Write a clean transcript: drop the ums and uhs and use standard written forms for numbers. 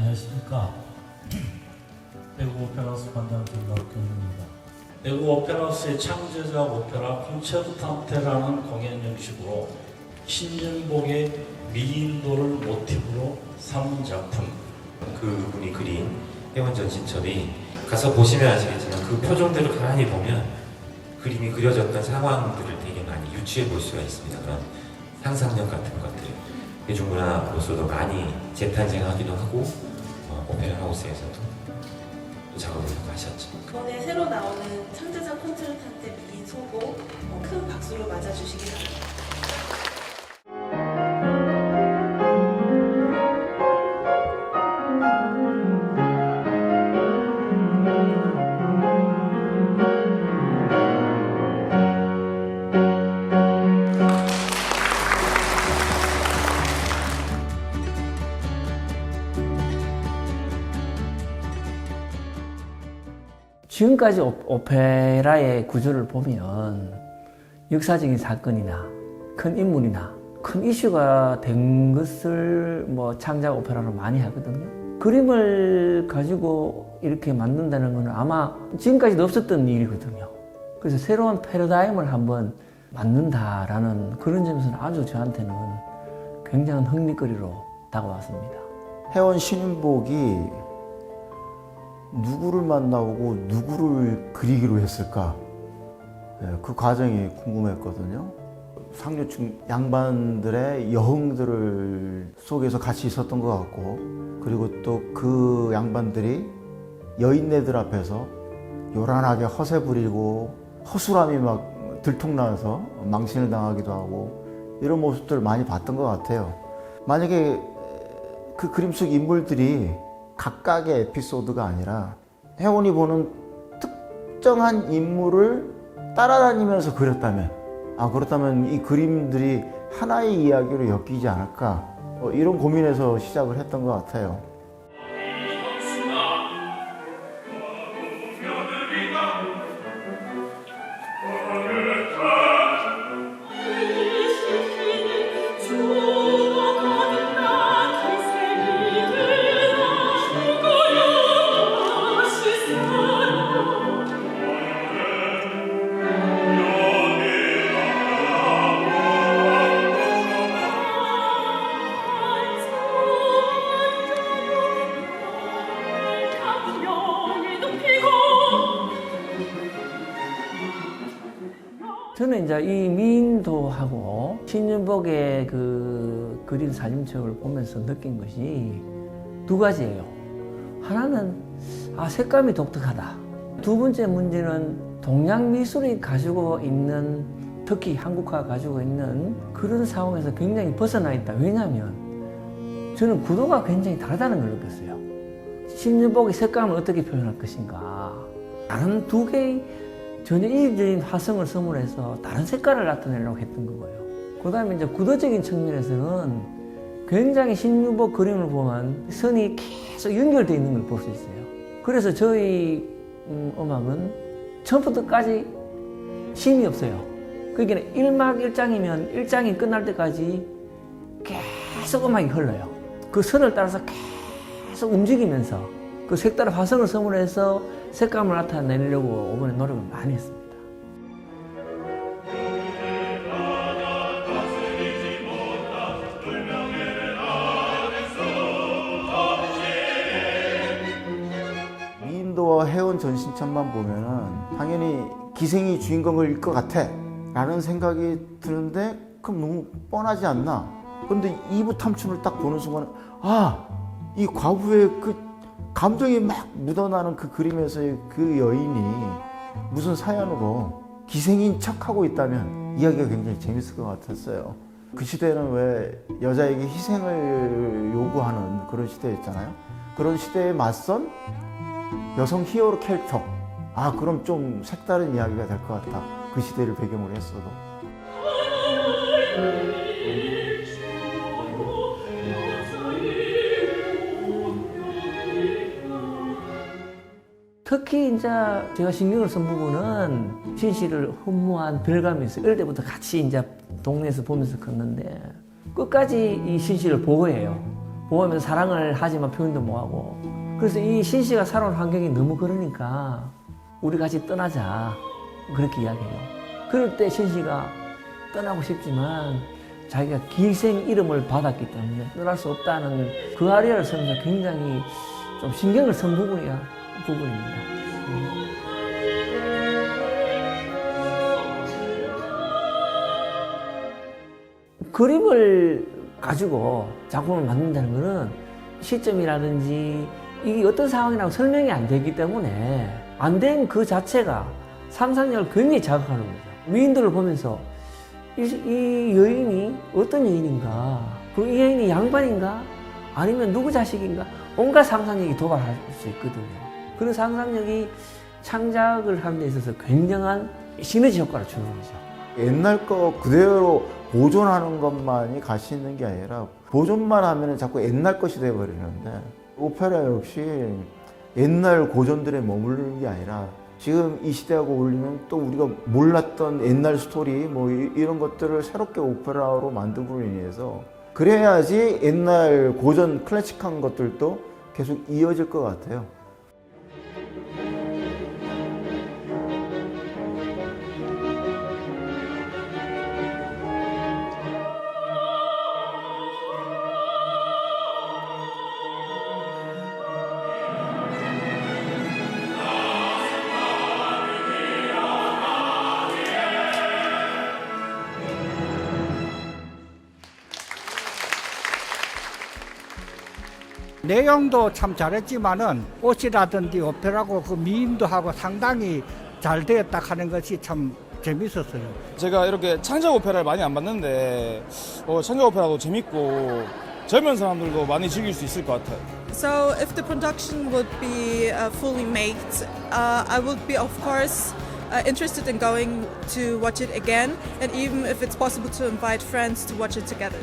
안녕하십니까. 대구 오페라하우스 관장 김박균입니다. 대구 오페라하우스의 창제자 오페라 콘체르탄테라는 공연 형식으로 신윤복의 미인도를 모티브로 삼은 작품. 그분이 그린 회원전신첩이 가서 보시면 아시겠지만 그 표정들을 가만히 보면 그림이 그려졌던 상황들을 되게 많이 유추해 볼 수가 있습니다. 그런 상상력 같은 것들 대중문화로서도 많이 재탄생하기도 하고 오페라 하우스에서도 또 작업을 하셨죠. 이번에 새로 나오는 창제자 콘체르탄테 미인 소곡 큰 박수로 맞아주시기 바랍니다. 지금까지 오페라의 구조를 보면 역사적인 사건이나 큰 인물이나 큰 이슈가 된 것을 창작 오페라로 많이 하거든요. 그림을 가지고 이렇게 만든다는 것은 아마 지금까지도 없었던 일이거든요. 그래서 새로운 패러다임을 한번 만든다라는 그런 점에서는 아주 저한테는 굉장한 흥미거리로 다가왔습니다. 회원 신윤복이 누구를 만나고 누구를 그리기로 했을까? 그 과정이 궁금했거든요. 상류층 양반들의 여흥들을 속에서 같이 있었던 것 같고, 그리고 또 그 양반들이 여인네들 앞에서 요란하게 허세 부리고 허술함이 막 들통나서 망신을 당하기도 하고 이런 모습들을 많이 봤던 것 같아요. 만약에 그 그림 속 인물들이 각각의 에피소드가 아니라 회원이 보는 특정한 인물을 따라다니면서 그렸다면, 그렇다면 이 그림들이 하나의 이야기로 엮이지 않을까, 이런 고민에서 시작을 했던 것 같아요. 저는 이제 이 미인도하고 신윤복의 그 그린 사진첩을 보면서 느낀 것이 두 가지예요. 하나는 색감이 독특하다. 두 번째 문제는 동양 미술이 가지고 있는, 특히 한국화가 가지고 있는 그런 상황에서 굉장히 벗어나 있다. 왜냐하면 저는 구도가 굉장히 다르다는 걸 느꼈어요. 신윤복의 색감을 어떻게 표현할 것인가. 다른 두 개의 전혀 이질적인 화성을 선물해서 다른 색깔을 나타내려고 했던 거고요. 그 다음에 이제 구도적인 측면에서는 굉장히 신윤복 그림을 보면 선이 계속 연결되어 있는 걸 볼 수 있어요. 그래서 저희 음악은 처음부터 끝까지 쉼이 없어요. 그러니까 1막 1장이면 1장이 끝날 때까지 계속 음악이 흘러요. 그 선을 따라서 계속 움직이면서 그 색다른 화성을 선물해서 색감을 나타내려고 이번에 노력을 많이 했습니다. 미인도와 회원 전신첩만 보면은 당연히 기생이 주인공일 것 같아 라는 생각이 드는데, 그럼 너무 뻔하지 않나? 그런데 2부 탐춤을 딱 보는 순간, 이 과부의 그 감동이 막 묻어나는 그 그림에서의 그 여인이 무슨 사연으로 기생인 척하고 있다면 이야기가 굉장히 재밌을 것 같았어요. 그 시대에는 왜 여자에게 희생을 요구하는 그런 시대였잖아요. 그런 시대에 맞선 여성 히어로 캐릭터. 그럼 좀 색다른 이야기가 될 것 같다. 그 시대를 배경으로 했어도. 특히 이제 제가 신경을 쓴 부분은 신씨를 흠모한 별감이 있어요. 어릴 때부터 같이 이제 동네에서 보면서 컸는데 끝까지 이 신씨를 보호해요. 보면 사랑을 하지만 표현도 못하고. 그래서 이 신씨가 살아온 환경이 너무 그러니까 우리 같이 떠나자 그렇게 이야기해요. 그럴 때 신씨가 떠나고 싶지만 자기가 기생 이름을 받았기 때문에 떠날 수 없다는 그 아리아를 쓰면서 굉장히 좀 신경을 쓴 부분입니다. 그림을 가지고 작품을 만든다는 것은 시점이라든지 이게 어떤 상황이라고 설명이 안 되기 때문에 안 된 그 자체가 상상력을 굉장히 자극하는 거죠. 미인들을 보면서 이 여인이 어떤 여인인가, 그리고 이 여인이 양반인가, 아니면 누구 자식인가, 온갖 상상력이 도발할 수 있거든요. 그런 상상력이 창작을 하는 데 있어서 굉장한 시너지 효과를 주는 거죠. 옛날 거 그대로 보존하는 것만이 가치 있는 게 아니라 보존만 하면 자꾸 옛날 것이 돼버리는데 오페라 역시 옛날 고전들에 머무르는 게 아니라 지금 이 시대하고 어울리면 또 우리가 몰랐던 옛날 스토리 뭐 이런 것들을 새롭게 오페라로 만듦으로 인해서 그래야지 옛날 고전 클래식한 것들도 계속 이어질 것 같아요. 내용도 참 잘했지만은 옷이라든지 오페라고 그 미인도 하고 상당히 잘 되었다 하는 것이 참 재밌었어요. 제가 이렇게 창작 오페라를 많이 안 봤는데 창작 오페라도 재밌고 젊은 사람들도 많이 즐길 수 있을 것 같아요. So if the production would be fully made, I would be of course interested in going to watch it again, and even if it's possible to invite friends to watch it together.